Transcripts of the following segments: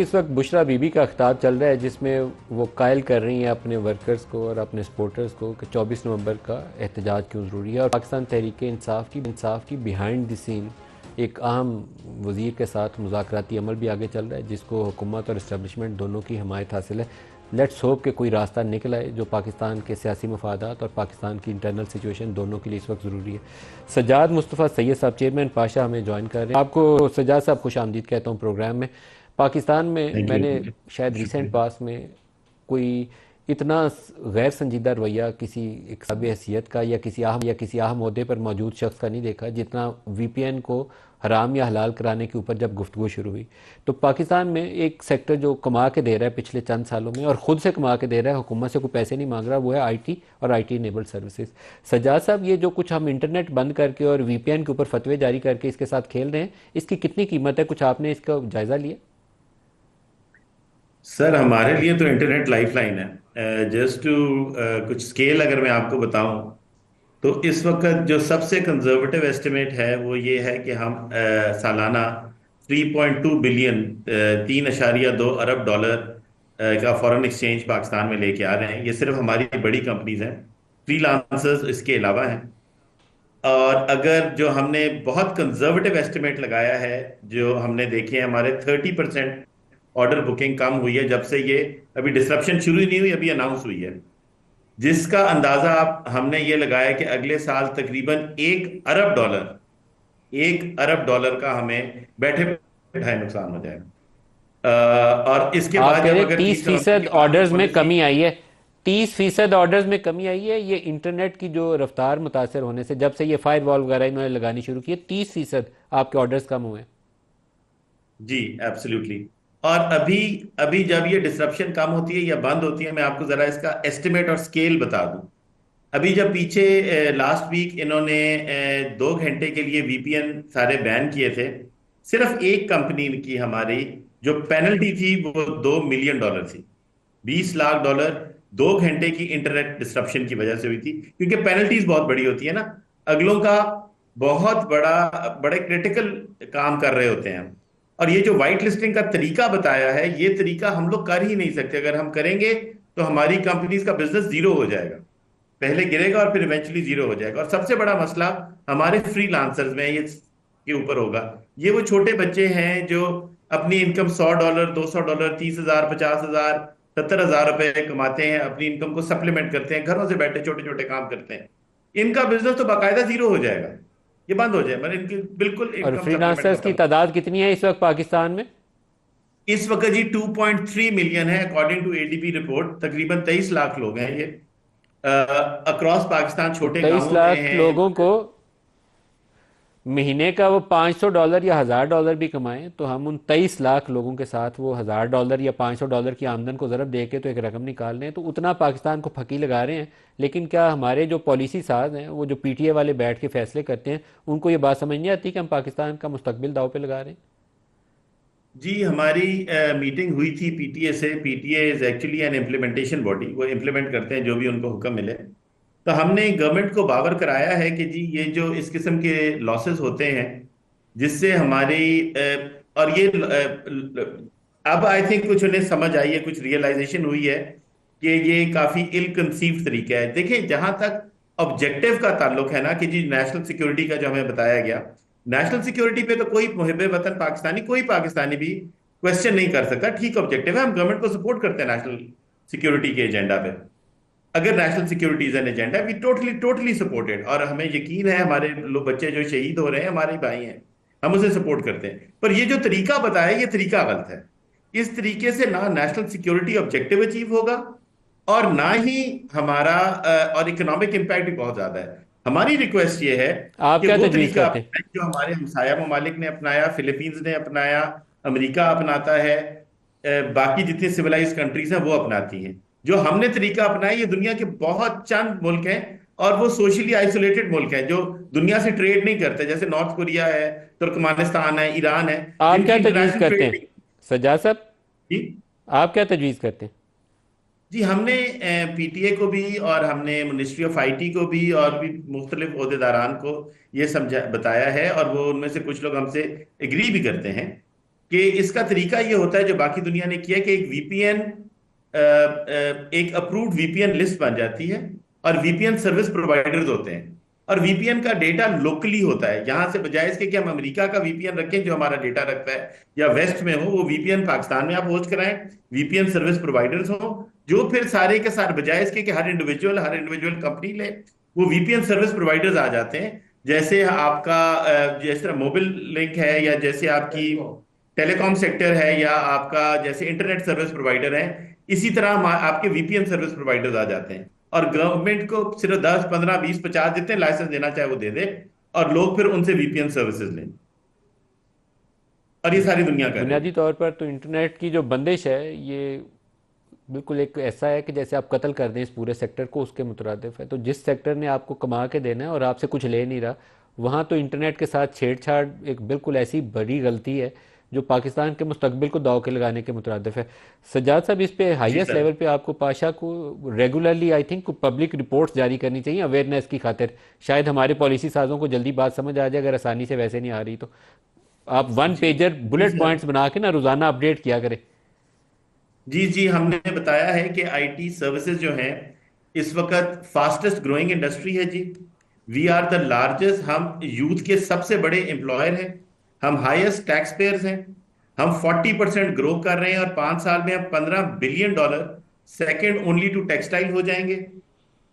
इस वक्त बुशरा बीबी का खिताब चल रहा है जिसमें वो कायल कर रही हैं अपने वर्कर्स को और अपने सपोर्टर्स को कि 24 नवंबर का एहतजाज क्यों ज़रूरी है। और पाकिस्तान तहरीक इंसाफ की बिहाइंड द सीन एक अहम वज़ीर के साथ मुज़ाकराती अमल भी आगे चल रहा है जिसको हुकूमत और इस्टेब्लिशमेंट दोनों की हमायत हासिल है। लेट्स होप कि कोई रास्ता निकल आए जो पाकिस्तान के सियासी मफादात और पाकिस्तान की इंटरनल सिचुएशन दोनों के लिए इस वक्त ज़रूरी है। सज्जाद मुस्तफ़ा सैयद साहब चेयरमैन पाशा हमें ज्वाइन कर रहे हैं। आपको सज्जाद साहब खुश आमदीद कहता हूँ प्रोग्राम में। पाकिस्तान में थैंक यू। मैंने शायद रिसेंट शुक्रिया। पास में कोई इतना गैर संजीदा रवैया किसी एक साहब हैसियत का या किसी अहम ओहदे पर मौजूद शख्स का नहीं देखा जितना वीपीएन को हराम या हलाल कराने के ऊपर जब गुफ्तगू शुरू हुई। तो पाकिस्तान में एक सेक्टर जो कमा के दे रहा है पिछले चंद सालों में और ख़ुद से कमा के दे रहा है, हुकूमत से कोई पैसे नहीं मांग रहा, वो है आईटी और आईटी इनेबल्ड सर्विसेज। सज्जाद साहब, ये जो कुछ हम इंटरनेट बंद करके और वीपीएन के ऊपर फतवे जारी करके इसके साथ खेल रहे हैं, इसकी कितनी कीमत है? कुछ आपने इसका जायज़ा लिया? सर, हमारे लिए तो इंटरनेट लाइफलाइन है। जस्ट टू कुछ स्केल अगर मैं आपको बताऊं, तो इस वक्त जो सबसे कंजर्वेटिव एस्टिमेट है वो ये है कि हम सालाना 3.2 बिलियन, 3.2 अरब डॉलर का फॉरेन एक्सचेंज पाकिस्तान में लेके आ रहे हैं। ये सिर्फ हमारी बड़ी कंपनीज हैं, फ्रीलांसर्स इसके अलावा हैं। और अगर जो हमने बहुत कंजर्वेटिव एस्टिमेट लगाया है, जो हमने देखे हैं, हमारे 30% ऑर्डर बुकिंग कम हुई है जब से ये अभी डिसरप्शन शुरू ही नहीं हुई, अभी अनाउंस हुई है। जिसका अंदाजा आप हमने ये लगाया कि अगले साल तकरीबन 1 अरब डॉलर का हमें बैठे बैठाए नुकसान हो जाएगा। और इसके आप बाद कह जब रहे अगर 30 30 नवंबर फीसद के बाद की ऑर्डर्स में पॉलिसी। कमी आई है? 30% ऑर्डर्स में कमी आई है ये इंटरनेट की जो रफ्तार मुतासर होने से, जब से ये फायर वॉल वगैरह इन्होंने लगानी शुरू की है, 30% आपके ऑर्डर्स कम हुए हैं? जी, एब्सोल्युटली। और अभी अभी जब ये डिसरप्शन कम होती है या बंद होती है, मैं आपको जरा इसका एस्टिमेट और स्केल बता दूं। अभी जब पीछे लास्ट वीक इन्होंने 2 घंटे के लिए वीपीएन सारे बैन किए थे, सिर्फ एक कंपनी की हमारी जो पेनल्टी थी वो $2 मिलियन थी। $20 लाख 2 घंटे की इंटरनेट डिस्ट्रप्शन की वजह से हुई थी, क्योंकि पेनल्टीज बहुत बड़ी होती है ना। अगलों का बहुत बड़े क्रिटिकल काम कर रहे होते हैं। और ये जो वाइट लिस्टिंग का तरीका बताया है, ये तरीका हम लोग कर ही नहीं सकते। अगर हम करेंगे तो हमारी कंपनीज का बिजनेस जीरो हो जाएगा। पहले गिरेगा और फिर इवेंचुअली जीरो हो जाएगा। और सबसे बड़ा मसला हमारे फ्रीलांसर्स में ये के ऊपर होगा। ये वो छोटे बच्चे हैं जो अपनी इनकम $100, $200, 30,000, 50,000, 70,000 रुपए कमाते हैं, अपनी इनकम को सप्लीमेंट करते हैं, घरों से बैठे छोटे छोटे काम करते हैं। इनका बिजनेस तो बाकायदा जीरो हो जाएगा, ये बंद हो जाए, मतलब इनकी बिल्कुल और इनकम सप्लीमेंट फ्रीलांसर्स की खत्म। तादाद कितनी है इस वक्त पाकिस्तान में? इस वक्त जी 2.3 मिलियन है, अकॉर्डिंग टू एडीपी रिपोर्ट। तकरीबन 23 लाख लोग हैं ये, अक्रॉस पाकिस्तान तो छोटे 23 गांवों में लाख हैं। लोगों को महीने का वो $500 या $1000 भी कमाएं तो हम उन 23 लाख लोगों के साथ वो $1000 या $500 की आमदन को ज़रब दे के तो एक रकम निकाल रहे हैं, तो उतना पाकिस्तान को फकी लगा रहे हैं। लेकिन क्या हमारे जो पॉलिसी साज हैं, वो जो पीटीए वाले बैठ के फैसले करते हैं, उनको ये बात समझ नहीं आती कि हम पाकिस्तान का मुस्तकबिल दाव पे लगा रहे हैं? जी, हमारी मीटिंग हुई थी पीटीए से। PTA is actually an implementation body, वो इम्प्लीमेंट करते हैं जो भी उनको हुक्म मिले। तो हमने गवर्नमेंट को बावर कराया है कि जी ये जो इस किस्म के लॉसेस होते हैं, जिससे हमारी और ये अब आई थिंक कुछ उन्हें समझ आई है, कुछ रियलाइजेशन हुई है कि ये काफी इल कंसीव्ड तरीका है। देखिए, जहां तक ऑब्जेक्टिव का ताल्लुक है ना, कि जी नेशनल सिक्योरिटी का जो हमें बताया गया, नेशनल सिक्योरिटी पे तो कोई मुहिब वतन पाकिस्तानी, कोई पाकिस्तानी भी क्वेश्चन नहीं कर सकता। ठीक ऑब्जेक्टिव है, हम गवर्नमेंट को सपोर्ट करते हैं नेशनल सिक्योरिटी के एजेंडा पे। अगर national security is an agenda, we totally totally supported, और हमें यकीन है हमारे लोग, बच्चे जो शहीद हो रहे हैं हमारे ही भाई हैं, हम उसे सपोर्ट करते हैं। पर ये जो तरीका बताया, ये तरीका गलत है। इस तरीके से ना नेशनल सिक्योरिटी ऑब्जेक्टिव अचीव होगा, और ना ही हमारा और इकोनॉमिक इम्पैक्ट भी बहुत ज्यादा है। हमारी रिक्वेस्ट ये है आप कि क्या वो तजवीज़ तरीका करते हैं? अपनाएं जो हमारे हमसाया ममालिक ने अपनाया, फिलीपींस ने अपनाया, अमेरिका अपनाता है, बाकी जितनी सिविलाइज कंट्रीज हैं वो अपनाती हैं। जो हमने तरीका अपनाया, ये दुनिया के बहुत चंद मुल्क हैं, और वो सोशली आइसोलेटेड मुल्क हैं जो दुनिया से ट्रेड नहीं करते, जैसे नॉर्थ कोरिया है, तुर्कमानिस्तान है, ईरान है, आप जिनकी क्या तजवीज़ इंटरनेशनल करते ट्रेड हैं नहीं। सज्जाद साहब? जी। आप क्या तजवीज़ करते हैं? जी, हमने पीटीए को भी, और हमने मिनिस्ट्री ऑफ आईटी को भी, और भी मुख्तलिफ अहदेदारान को ये समझा बताया है, और वो उनमें से कुछ लोग हमसे एग्री भी करते हैं कि इसका तरीका ये होता है जो बाकी दुनिया ने किया कि एक वीपीएन, एक अप्रूव्ड वीपीएन लिस्ट बन जाती है, और वीपीएन सर्विस प्रोवाइडर्स होते हैं, और वीपीएन का डेटा लोकली होता है, यहां से बजाय इसके कि हम अमेरिका का वीपीएन रखें जो हमारा डेटा रखता है, या वेस्ट में हो वो वीपीएन पाकिस्तान में आप होस्ट कराएं, वीपीएन सर्विस प्रोवाइडर्स हो जो फिर सारे के सारे, बजाय इसके कि हर इंडिविजुअल कंपनी ले, वो वीपीएन सर्विस प्रोवाइडर्स आ जाते हैं। जैसे आपका जिस तरह मोबाइल लिंक है, या जैसे आपकी टेलीकॉम सेक्टर है, या आपका जैसे इंटरनेट सर्विस प्रोवाइडर है, इसी तरह आपके वीपीएन सर्विस प्रोवाइडर्स आ जाते हैं, और गवर्नमेंट को सिर्फ 10, 15, 20, 50 जितने लाइसेंस देना चाहे वो दे दे, और लोग फिर उनसे वीपीएन सर्विसेज लें, और ये सारी दुनिया कर रही बुनियादी तौर पर तो इंटरनेट की जो बंदिश है ये बिल्कुल एक ऐसा है कि जैसे आप कत्ल कर दें इस पूरे सेक्टर को, उसके मुतरादिफ है। तो जिस सेक्टर ने आपको कमा के देना है और आपसे कुछ ले नहीं रहा, वहाँ तो इंटरनेट के साथ छेड़छाड़ एक बिल्कुल ऐसी बड़ी गलती है जो पाकिस्तान के मुस्तकबिल को दाव के लगाने के मुतरादिफ है। सज्जाद साहब, इस पे जी हाईएस्ट सर। लेवल पे आपको पाशा को regularly I think public reports जारी करनी चाहिए अवेयरनेस की खातिर। शायद हमारे पॉलिसी साजों को जल्दी बात समझ आ जाए, अगर आसानी से वैसे नहीं आ रही तो आप वन जी पेजर जी बुलेट सर। पॉइंट्स बना के ना रोजाना अपडेट किया करें। जी जी, हमने बताया है कि आईटी सर्विसेज जो हैं इस वक्त फास्टेस्ट ग्रोइंग इंडस्ट्री है जी। वी आर द लार्जेस्ट, हम यूथ के सबसे बड़े एम्प्लॉयर हैं, हम हाईएस्ट टैक्स पेयर्स हैं, हम 40% ग्रो कर रहे हैं, और 5 साल में हम $15 billion second only to textile हो जाएंगे।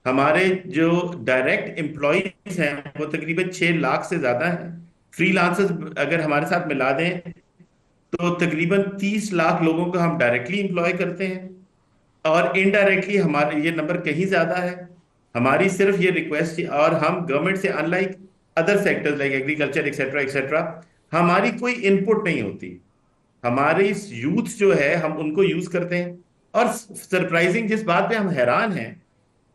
हमारे जो डायरेक्ट एम्प्लॉयज हैं वो तकरीबन 6 लाख से ज्यादा हैं। फ्रीलांसर्स अगर हमारे साथ मिला दें तो तकरीबन 30 लाख लोगों को हम डायरेक्टली एम्प्लॉय करते हैं, और इनडायरेक्टली हमारे ये नंबर कहीं ज्यादा है। हमारी सिर्फ ये रिक्वेस्ट, और हम गवर्नमेंट से unlike other sectors like agriculture etcetera etcetera, हमारी कोई इनपुट नहीं होती। हमारे इस यूथ जो है हम उनको यूज करते हैं। और सरप्राइजिंग जिस बात पे हम हैरान हैं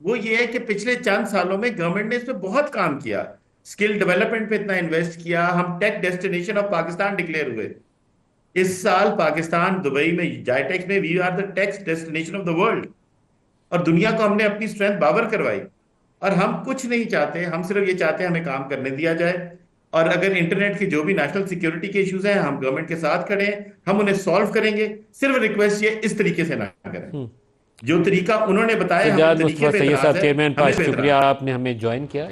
वो ये है कि पिछले चंद सालों में गवर्नमेंट ने इस पे बहुत काम किया, स्किल डेवलपमेंट पे इतना इन्वेस्ट किया, हम tech destination of Pakistan declare हुए। इस साल पाकिस्तान दुबई में जाइटेक्स में we are the tech destination of the world, और दुनिया को हमने अपनी स्ट्रेंथ बाबर करवाई। और हम कुछ नहीं चाहते, हम सिर्फ ये चाहते हैं हमें काम करने दिया जाए, और अगर इंटरनेट के जो भी नेशनल सिक्योरिटी के इश्यूज हैं हम गवर्नमेंट के साथ खड़े हैं, हम उन्हें सॉल्व करेंगे। सिर्फ रिक्वेस्ट ये इस तरीके से ना करें, जो तरीका उन्होंने बताया हमें सज्जाद तरीके मुस्तफ़ा पे सैयद साहब, एतराज है, चेयरमैन हमें पाश, पे शुक्रिया एतराज है। आपने हमें ज्वाइन किया।